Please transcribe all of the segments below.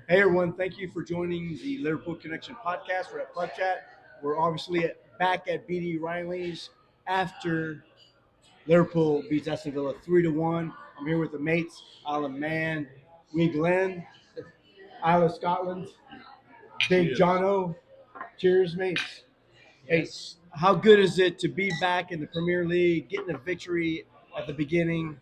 Hey everyone, thank you for joining the Liverpool Connection podcast. We're at Pub Chat. We're obviously back at BD Riley's after Liverpool beats Aston Villa 3-1. I'm here with the mates, Isla Man, Wee Glenn, Isla Scotland, Big Cheers. Jono. Cheers, mates. Hey, Yes. how good is it to be back in the Premier League, getting a victory at the beginning?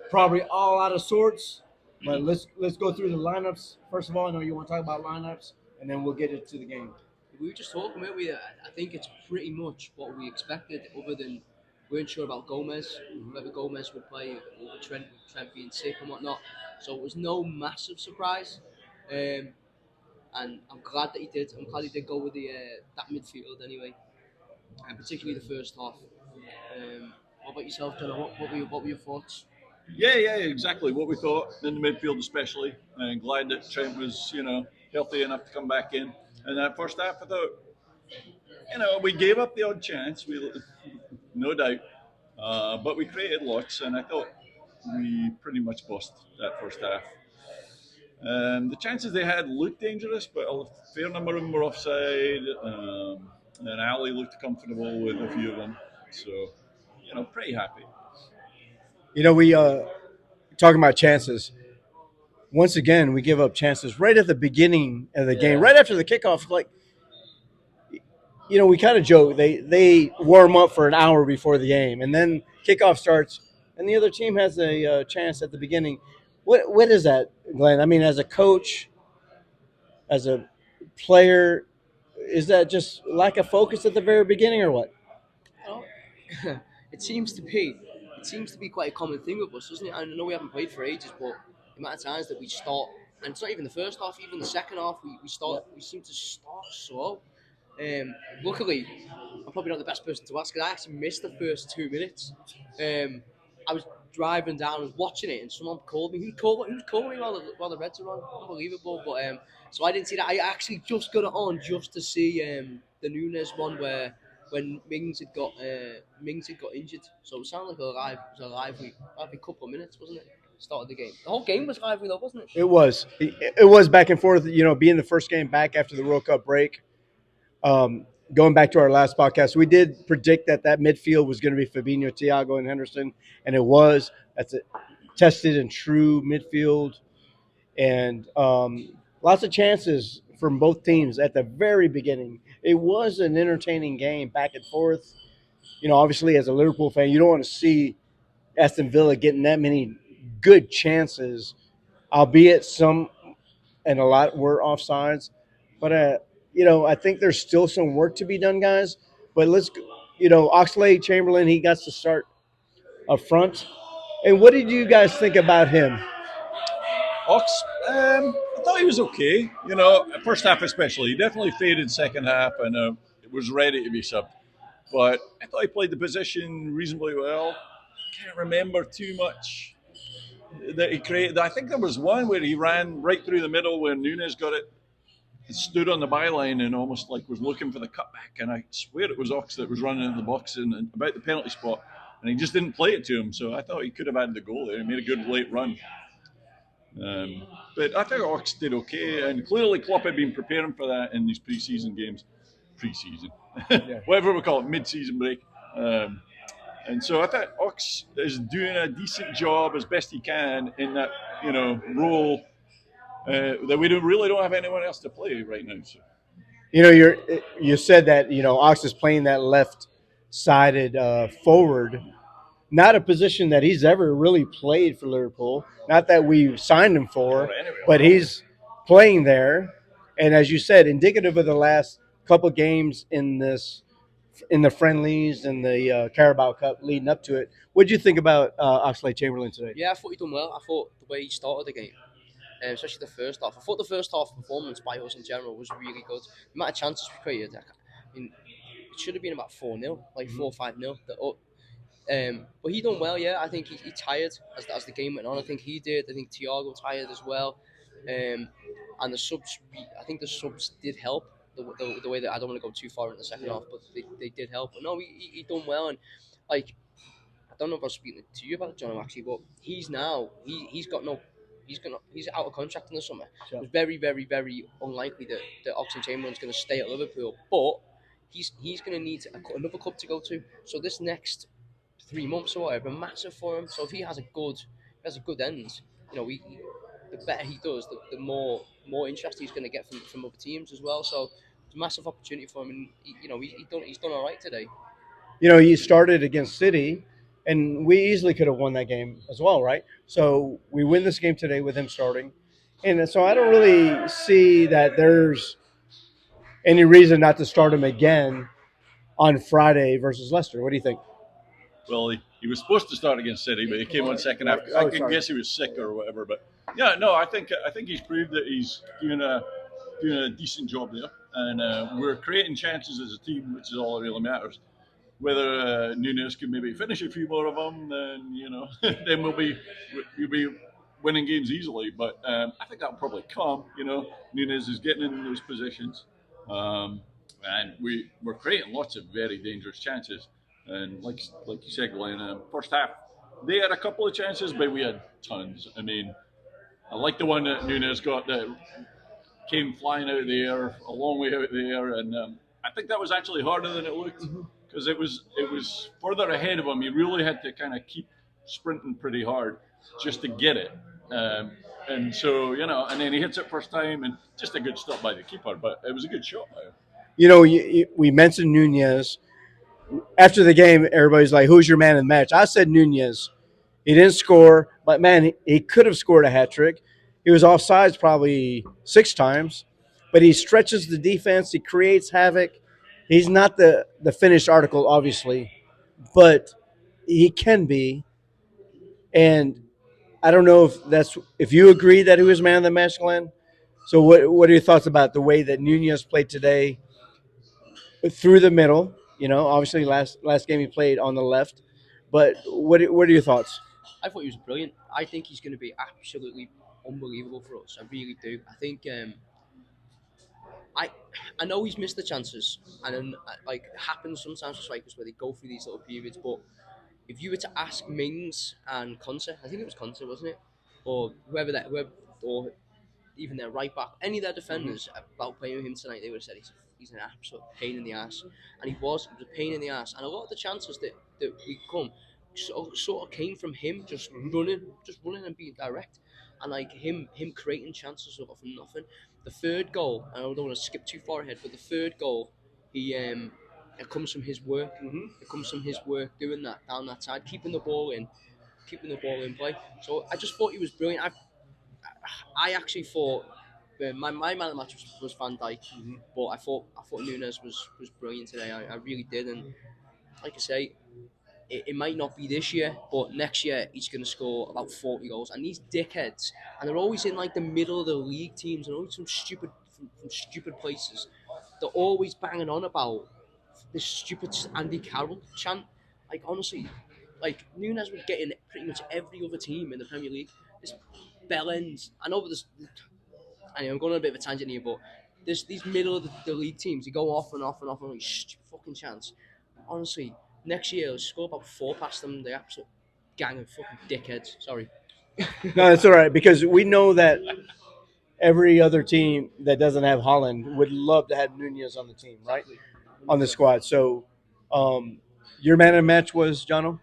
Probably all out of sorts, but let's go through the lineups. First of all, I know you want to talk about lineups, and then we'll get into the game. We were just talking about we. I think it's pretty much what we expected, other than we weren't sure about Gomez, whether Gomez would play over Trent, with Trent being sick and whatnot. So it was no massive surprise, and I'm glad that he did. I'm glad he did go with the that midfield anyway, and particularly the first half. What about yourself, John? What were your thoughts? Yeah, exactly what we thought in the midfield, especially. And glad that Trent was, healthy enough to come back in. And that first half, I thought, we gave up the odd chance, no doubt, but we created lots, and I thought we pretty much bossed that first half. The chances they had looked dangerous, but a fair number of them were offside. And Ali looked comfortable with a few of them, so pretty happy. We talking about chances. Once again, we give up chances right at the beginning of the game, right after the kickoff. Like, we kind of joke they warm up for an hour before the game, and then kickoff starts, and the other team has a chance at the beginning. What is that, Glenn? I mean, as a coach, as a player, is that just lack of focus at the very beginning, or what? Oh, it seems to be. It seems to be quite a common thing with us, doesn't it? I know we haven't played for ages, but the amount of times that we start, and it's not even the first half, even the second half, we seem to start slow. Luckily, I'm probably not the best person to ask because I actually missed the first 2 minutes. Um, I was driving down, I was watching it, and someone called me. Who called me while the Reds were on? Unbelievable. But so I didn't see that. I actually just got it on just to see the Nunez one where when Mings had got injured. So it sounded like a lively couple of minutes, wasn't it? Start of the game. The whole game was lively though, wasn't it? It was back and forth. Being the first game back after the World Cup break. Going back to our last podcast, we did predict that midfield was going to be Fabinho, Thiago, and Henderson, and it was. That's a tested and true midfield, and lots of chances from both teams at the very beginning. It was an entertaining game, back and forth. Obviously, as a Liverpool fan, you don't want to see Aston Villa getting that many good chances, albeit some and a lot were offsides. But I think there's still some work to be done, guys. But Oxlade-Chamberlain, he got to start up front. And what did you guys think about him? Ox, I thought he was okay. First half especially. He definitely faded second half and was ready to be subbed. But I thought he played the position reasonably well. Can't remember too much that he created. I think there was one where he ran right through the middle when Nunez got it. He stood on the byline and almost like was looking for the cutback. And I swear it was Ox that was running into the box and about the penalty spot. And he just didn't play it to him. So I thought he could have had the goal there. He made a good late run. But I think Ox did okay, and clearly Klopp had been preparing for that in these pre-season games, whatever we call it, mid-season break. And so I thought Ox is doing a decent job as best he can in that role that we really don't have anyone else to play right now. So. You said that Ox is playing that left-sided forward, not a position that he's ever really played for Liverpool. Not that we signed him for, but he's playing there. And as you said, indicative of the last couple games in the friendlies and the Carabao Cup leading up to it. What did you think about Oxlade-Chamberlain today? Yeah, I thought he done well. I thought the way he started the game, especially the first half. I thought the first half performance by us in general was really good. The amount of chances we created, I mean, it should have been about 4-0, like 4-5-0. But he done well, yeah. I think he tired as the game went on. I think he did. I think Thiago tired as well. And the subs, I think the subs did help. The way that I don't want to go too far in the second half, but they did help. But no, he done well. And like, I don't know if I was speaking to you about it, John, actually, but he's got no he's out of contract in the summer. Sure. It's very, very, very unlikely that Oxlade-Chamberlain's going to stay at Liverpool, but he's going to need another club to go to. So this next 3 months or whatever, massive for him. So if he has a good end, the better he does, the more interest he's going to get from other teams as well. So it's a massive opportunity for him, and he's done all right today. He started against City, and we easily could have won that game as well, right? So we win this game today with him starting, and so I don't really see that there's any reason not to start him again on Friday versus Leicester. What do you think? Well, he was supposed to start against City, but he came on second half. I can guess he was sick or whatever. But yeah, no, I think he's proved that he's doing a decent job there, and we're creating chances as a team, which is all that really matters. Whether Nunez can maybe finish a few more of them, then then we'll be winning games easily. But I think that'll probably come. Nunez is getting in those positions, and we're creating lots of very dangerous chances. And like you said, Glenn, first half they had a couple of chances, but we had tons. I mean, I like the one that Nunez got that came flying out of the air, a long way out of the air, and I think that was actually harder than it looked because it was further ahead of him. He really had to kind of keep sprinting pretty hard just to get it, and so and then he hits it first time, and just a good stop by the keeper. But it was a good shot by him. We mentioned Nunez after the game. Everybody's like, "Who's your man in the match?" I said Nunez. He didn't score, but man, he could have scored a hat trick. He was offsides probably 6 times, but he stretches the defense. He creates havoc. He's not the finished article, obviously, but he can be. And I don't know if you agree that he was man of the match, Glenn. So what are your thoughts about the way that Nunez played today through the middle? Obviously last game he played on the left, but what are your thoughts? I thought he was brilliant. I think he's going to be absolutely unbelievable for us. I really do. I think I I know he's missed the chances, and then, like it happens sometimes with strikers where they go through these little periods. But if you were to ask Mings and Conte, I think it was Conte, wasn't it, or whoever, or even their right back, any of their defenders about playing with him tonight, they would have said he's an absolute pain in the ass, and he was a pain in the ass, and a lot of the chances that we come sort of came from him just running and being direct, and like him creating chances sort of from nothing. The third goal, and I don't want to skip too far ahead, but the third goal, it comes from his work. It comes from his work doing that down that side, keeping the ball in play. So I just thought he was brilliant. I actually thought my man of the match was Van Dijk, but I thought Nunez was brilliant today. I really did, and like I say, it might not be this year, but next year he's going to score about 40 goals. And these dickheads, and they're always in like the middle of the league teams, and always from stupid places. They're always banging on about this stupid Andy Carroll chant. Like honestly, like Nunez would get in pretty much every other team in the Premier League. This Bellends, I know this. Anyway, I'm going on a bit of a tangent here, but these middle of the league teams, they go off and off and off on like stupid fucking chance. Honestly, next year, let's score about 4 past them. The absolute gang of fucking dickheads. Sorry. No, it's all right because we know that every other team that doesn't have Holland would love to have Nunez on the team, right? On the squad. So, your man of the match was Jono?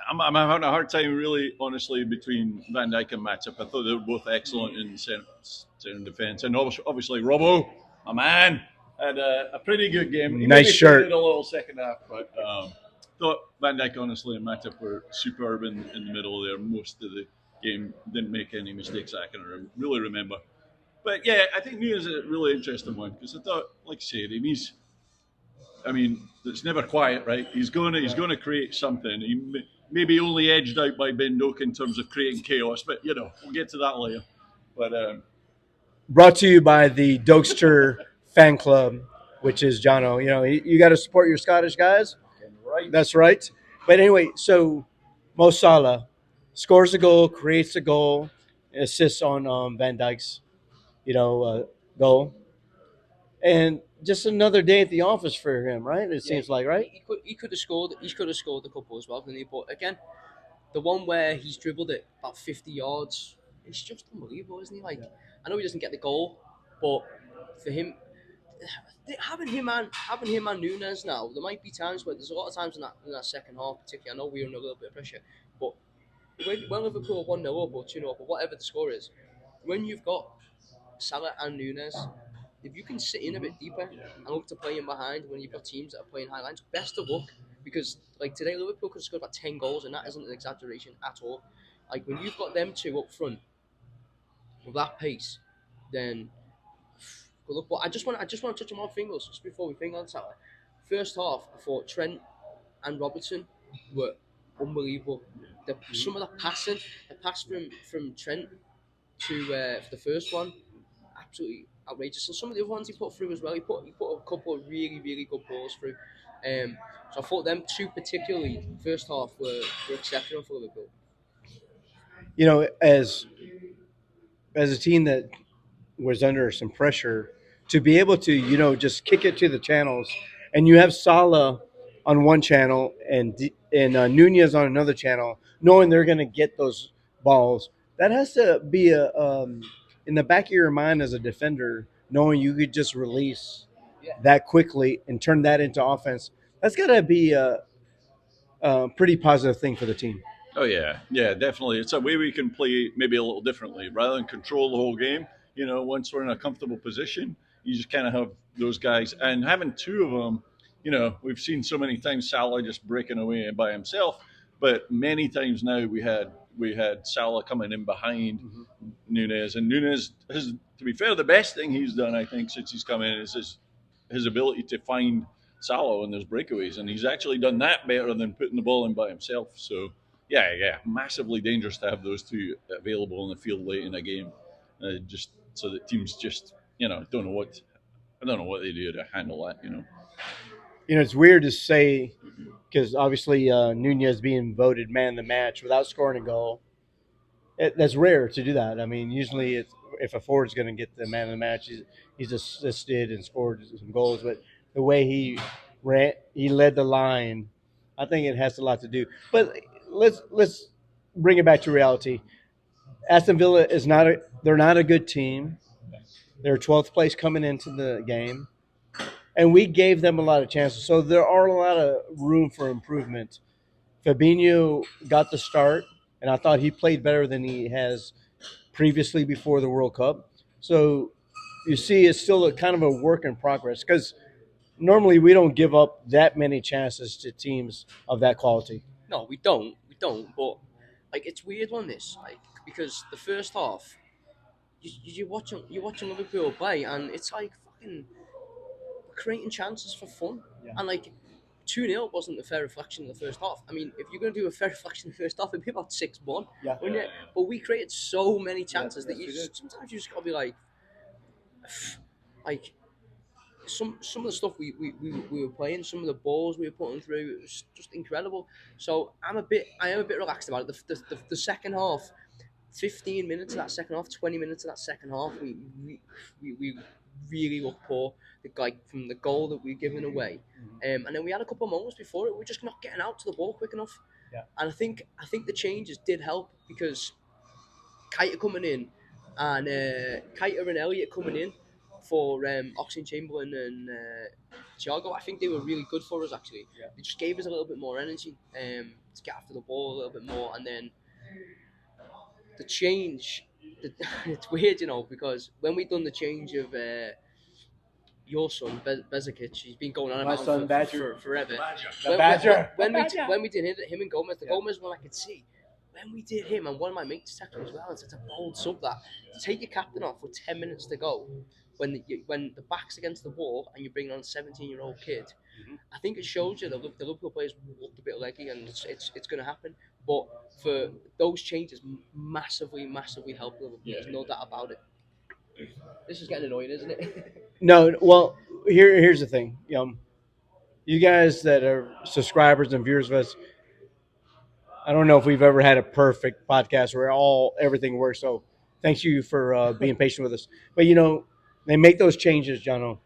I'm having a hard time, really, honestly, between Van Dijk and Matip. I thought they were both excellent in centre defence, and obviously Robbo, my man, had a pretty good game. He Nice maybe shirt. did a little second half, but thought Van Dijk, honestly, and Matip were superb in the middle there. Most of the game didn't make any mistakes I can really remember. But yeah, I think Nunes is a really interesting one because I thought, like I said, it's never quiet, right? He's gonna create something. He maybe only edged out by Ben Doak in terms of creating chaos, but we'll get to that later. But Brought to you by the Dokester fan club, which is Jono. You got to support your Scottish guys. right, That's right. But anyway, so Mo Salah scores a goal, creates a goal, assists on Van Dijk's, goal, and just another day at the office for him, right? It seems like, right? He could have scored. He could have scored a couple as well, couldn't he? But again, the one where he's dribbled it about 50 yards, it's just unbelievable, isn't he? Like, I know he doesn't get the goal, but for him, having him and Nunez now, there might be times where there's a lot of times in that second half, particularly. I know we're under a little bit of pressure, but when Liverpool are 1-0 up or 2-0 up or whatever the score is, when you've got Salah and Nunez, if you can sit in a bit deeper and look to play in behind when you've got teams that are playing high lines, best of luck. Because like today, Liverpool could have scored about 10 goals, and that isn't an exaggeration at all. Like when you've got them two up front with that pace, then good luck. But I just want to touch on one thing just before we think on Salah. First half, I thought Trent and Robertson were unbelievable. Some of the passing, the pass from Trent to for the first one, absolutely outrageous. And some of the other ones he put through as well. He put a couple of really good balls through. So I thought them two particularly first half were exceptional for Liverpool. You know, as a team that was under some pressure to be able to, just kick it to the channels, and you have Salah on one channel and Nunez on another channel, knowing they're going to get those balls. That has to be in the back of your mind as a defender, knowing you could just release Yeah. that quickly and turn that into offense. That's got to be a pretty positive thing for the team. Oh yeah, yeah, definitely. It's a way we can play maybe a little differently rather than control the whole game. Once we're in a comfortable position, you just kind of have those guys, and having two of them. We've seen so many times Salah just breaking away by himself, but many times now we had Salah coming in behind Nunez, and Nunez has, to be fair, the best thing he's done, I think, since he's come in is his ability to find Salah in those breakaways, and he's actually done that better than putting the ball in by himself. So yeah, massively dangerous to have those two available in the field late in a game, just so that teams just don't know what I don't know what they do to handle that. It's weird to say because obviously Nunez being voted man of the match without scoring a goal. That's rare to do that. I mean, usually if a forward's going to get the man of the match, he's assisted and scored some goals. But the way he led the line, I think it has a lot to do. But let's bring it back to reality. Aston Villa is they're not a good team. They're 12th place coming into the game, and we gave them a lot of chances. So there are a lot of room for improvement. Fabinho got the start, and I thought he played better than he has previously before the World Cup. So you see, it's still a kind of a work in progress because normally we don't give up that many chances to teams of that quality. No, we don't. But like it's weird on this, like because the first half, you're watching Liverpool play, and it's like fucking creating chances for fun, and like 2-0 wasn't a fair reflection of the first half. I mean, if you're going to do a fair reflection of the first half, it'd be about 6-1. Yeah. Wouldn't it? But we created so many chances that yes, we did. sometimes you just got to be like some of the stuff we were playing, some of the balls we were putting through, it was just incredible. So I am a bit relaxed about it. The second half, 15 minutes of that second half, 20 minutes of that second half, we really looked poor. Like from the goal that we were giving away, and then we had a couple of moments before it. We were just not getting out to the ball quick enough. Yeah. And I think the changes did help because Keita coming in and Keita and Elliot coming in for Oxlade-Chamberlain and Thiago. I think they were really good for us actually. Yeah. They just gave us a little bit more energy to get after the ball a little bit more, and then the change. It's weird, because when we done the change of your son Bezikic, he's been going on My about son, him Badger. forever. The Badger. When we did him and Gomez, the Gomez one I could see. When we did him, and one of my mates texted me as well and said, "It's a bold sub that to take your captain off with 10 minutes to go, when the back's against the wall and you're bringing on a 17-year-old kid." I think it shows you that the Liverpool players looked a bit leggy, and it's going to happen. But for those changes, massively helped Liverpool. There's no doubt about it. This is getting annoying, isn't it? No, well, here's the thing. You guys that are subscribers and viewers of us, I don't know if we've ever had a perfect podcast where everything works. So thanks you for being patient with us. But they make those changes, Jono.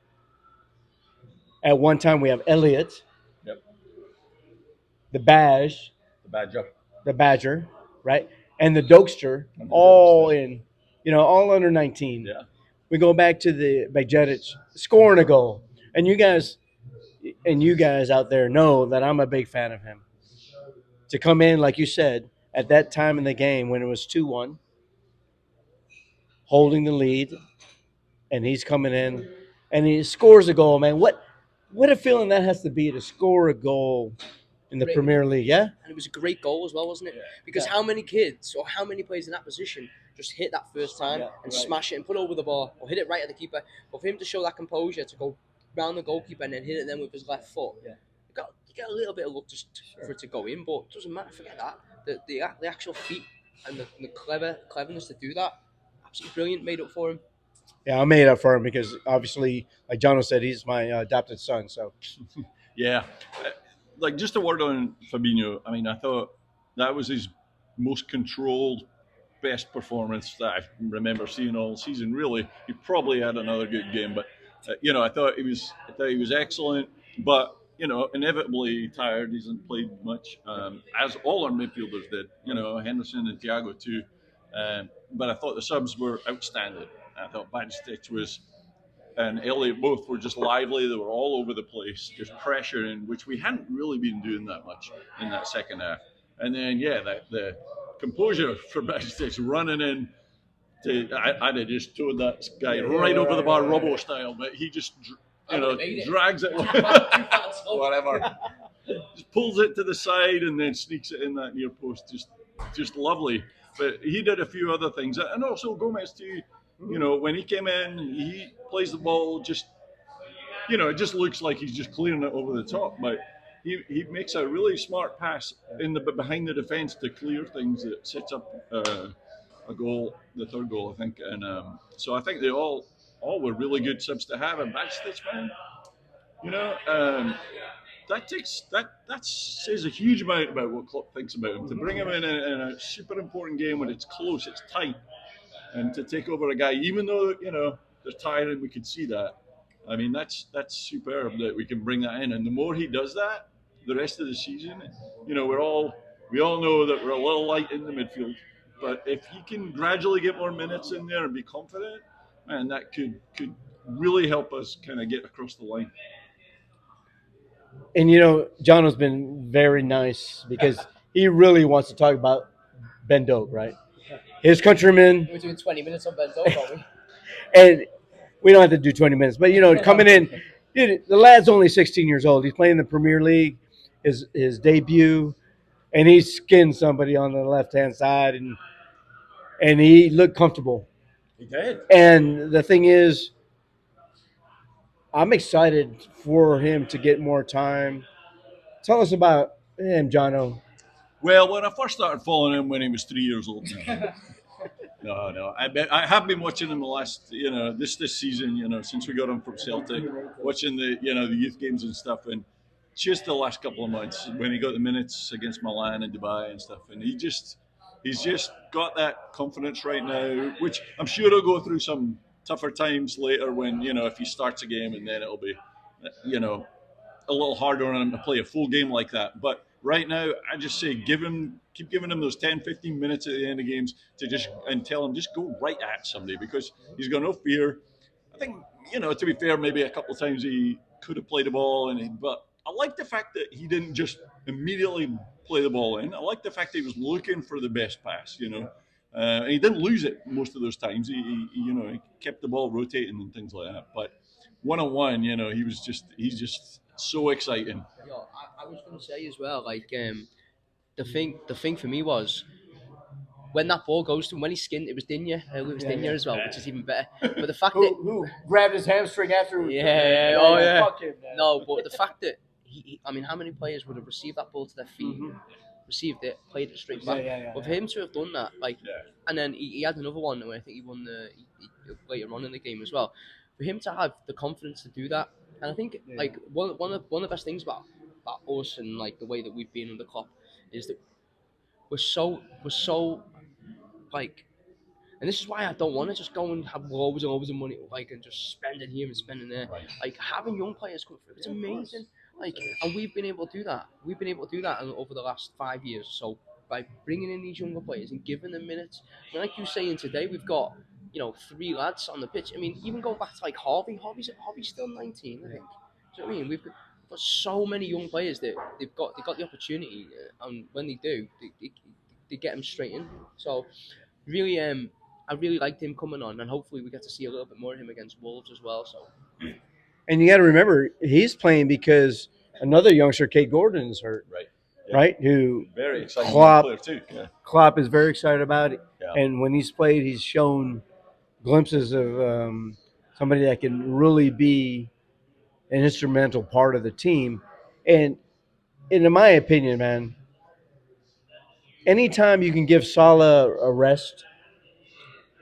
At one time we have Elliot, Yep. the Badge, The Badger. the Badger, right? and the Dokester, And the all Dokester. in, all under 19. Yeah. We go back to the Bajcetic scoring a goal, and you guys out there know that I'm a big fan of him. To come in, like you said, at that time in the game when it was 2-1, holding the lead, and he's coming in, and he scores a goal. Man, what a feeling that has to be to score a goal in the Great. Premier League. Yeah, And it was a great goal as well, wasn't it? Yeah. Because Yeah. how many kids or how many players in that position just hit that first time Yeah, and right. smash it and put over the bar or hit it right at the keeper? But for him to show that composure to go round the goalkeeper and then hit it then with his left foot, Yeah. you get a little bit of luck just for it to go in, but it doesn't matter. Forget that. The actual feet and the cleverness to do that, absolutely brilliant. Made up for him. Yeah, I made up for him because obviously, like Jono said, he's my adopted son. So Yeah. Like just a word on Fabinho. I mean, I thought that was his most controlled, best performance that I remember seeing all season. Really, he probably had another good game, but I thought he was excellent. But inevitably tired. He hasn't played much, as all our midfielders did. Henderson and Thiago too. But I thought the subs were outstanding. I thought Bajcetic was and Elliot both were just lively. They were all over the place, just pressuring, which we hadn't really been doing that much in that second half. And then, the composure for Bajcetic running in. I'd have just towed that guy right over the bar, Robo style, but he just, drags it, whatever, just pulls it to the side and then sneaks it in that near post. Just lovely. But he did a few other things, and also Gomez too. When he came in, he plays the ball just it just looks like he's just clearing it over the top, but he makes a really smart pass behind the defense to clear things that sets up a goal, the third goal, I think. And so I think they all were really good subs to have. And Bajcetic, man, you know, um, that says a huge amount about what Klopp thinks about him. To bring him in a super important game when it's close, it's tight, and to take over a guy, even though they're tiring, we could see that. I mean, that's superb that we can bring that in, and the more he does that, the rest of the season, we all know that we're a little light in the midfield, but if he can gradually get more minutes in there and be confident, man, that could really help us kind of get across the line. and Jono's been very nice because he really wants to talk about Ben Doak, right? His countryman, We're doing 20 minutes on Ben Doak, aren't we? and we don't have to do 20 minutes, but coming in, dude, the lad's only 16 years old. He's playing in the Premier League, his debut, and he skinned somebody on the left hand side, and he looked comfortable. He did. And the thing is, I'm excited for him to get more time. Tell us about him, Jono. Well, when I first started following him when he was 3 years old. No. I have been watching him the last, this season, since we got him from Celtic, watching the youth games and stuff, and just the last couple of months when he got the minutes against Milan and Dubai and stuff, and he's just got that confidence right now, which I'm sure he'll go through some tougher times later when if he starts a game and then it'll be, you know, a little harder on him to play a full game like that. But right now, I just say keep giving him those 10, 15 minutes at the end of games and tell him just go right at somebody because he's got no fear. I think, to be fair, maybe a couple of times he could have played the ball, but I like the fact that he didn't just immediately play the ball in. I like the fact that he was looking for the best pass. And he didn't lose it most of those times. He kept the ball rotating and things like that. But one on one, he's just so exciting. Yo, I was going to say as well, like the thing for me was when that ball goes to him, when he skinned, it was Dinya, Lewis Dinya as well, which is even better. But the fact that Who grabbed his hamstring after? Fuck him, man. no, but the fact that I mean, how many players would have received that ball to their feet, received it, played it straight back? Yeah. But for him to have done that, like, Yeah. and then he had another one where I think he won later on in the game as well. For him to have the confidence to do that, and I think like one of the best things about us and like the way that we've been under Klopp is that we're so like, and this is why I don't want to just go and have loads and loads of money, like, and just spend it here and spend it there. Right. Like having young players come through, it's amazing. Like, and we've been able to do that. We've been able to do that over the last 5 years. So by bringing in these younger players and giving them minutes. I mean, like you were saying today, we've got 3 lads on the pitch. I mean, even going back to like Harvey's still 19, I think. Do you know what I mean? We've got so many young players that they've got the opportunity, and when they do, they get them straight in. So really, I really liked him coming on, and hopefully we get to see a little bit more of him against Wolves as well. So And you got to remember, he's playing because another youngster, Kate Gordon, is hurt, Right. right? Who Very exciting young Klopp player too. Yeah. Klopp is very excited about it. Yeah. And when he's played, he's shown glimpses of somebody that can really be an instrumental part of the team. And in my opinion, man, anytime you can give Salah a rest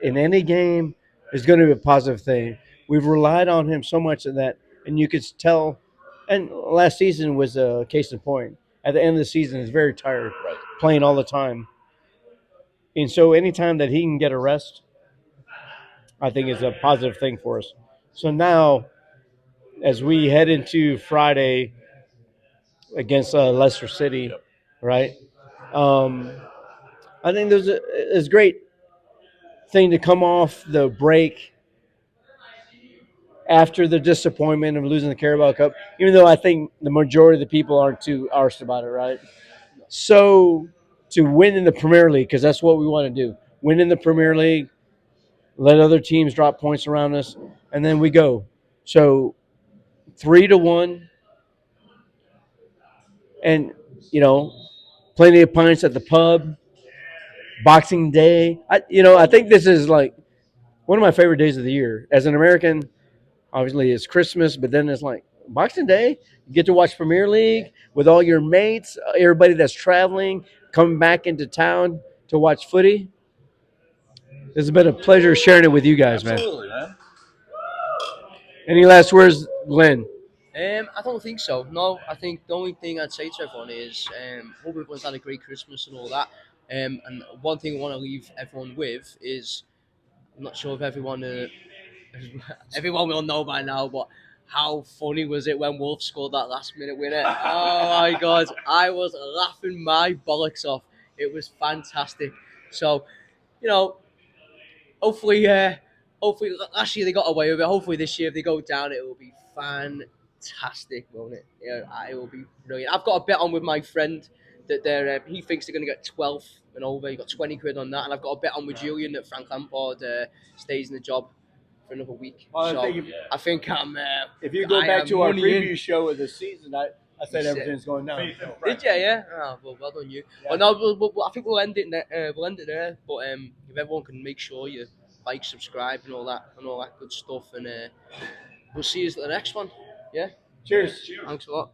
in any game is going to be a positive thing. We've relied on him so much in that, and you could tell. And last season was a case in point. At the end of the season, he's very tired, Right. playing all the time. And so, anytime that he can get a rest, I think is a positive thing for us. So now, as we head into Friday against Leicester City, Yep. right? I think there's a great thing to come off the break after the disappointment of losing the Carabao Cup, even though I think the majority of the people aren't too arsed about it, right? So to win in the Premier League, because that's what we want to do, win in the Premier League, let other teams drop points around us, and then we go. So 3-1, and plenty of pints at the pub. Boxing Day, I think this is like one of my favorite days of the year. As an American, obviously it's Christmas, but then it's like Boxing Day. You get to watch Premier League with all your mates, everybody that's traveling, coming back into town to watch footy. It's been a pleasure sharing it with you guys, Absolutely, man. Any last words, Glenn? I don't think so. No, I think the only thing I'd say to everyone is hope everyone's had a great Christmas and all that. And one thing I want to leave everyone with is I'm not sure if everyone will know by now, but how funny was it when Wolf scored that last minute winner? Oh my god, I was laughing my bollocks off. It was fantastic. So, you know, hopefully, hopefully last year they got away with it. Hopefully this year if they go down, it will be fantastic, won't it? Yeah, it will be brilliant. I've got a bet on with my friend that he thinks they're going to get 12th and over. He got 20 quid on that, and I've got a bet on with Julian that Frank Lampard stays in the job for another week. Well, so I think I'm. If you go I back am to our money preview in. show of the season, I said You everything's going down. Did you? Yeah. Oh, well done you. Yeah. Well, no, I think we'll end it. We'll end it there. But if everyone can make sure you like, subscribe, and all that good stuff, and we'll see you at the next one. Yeah. Cheers. Thanks a lot.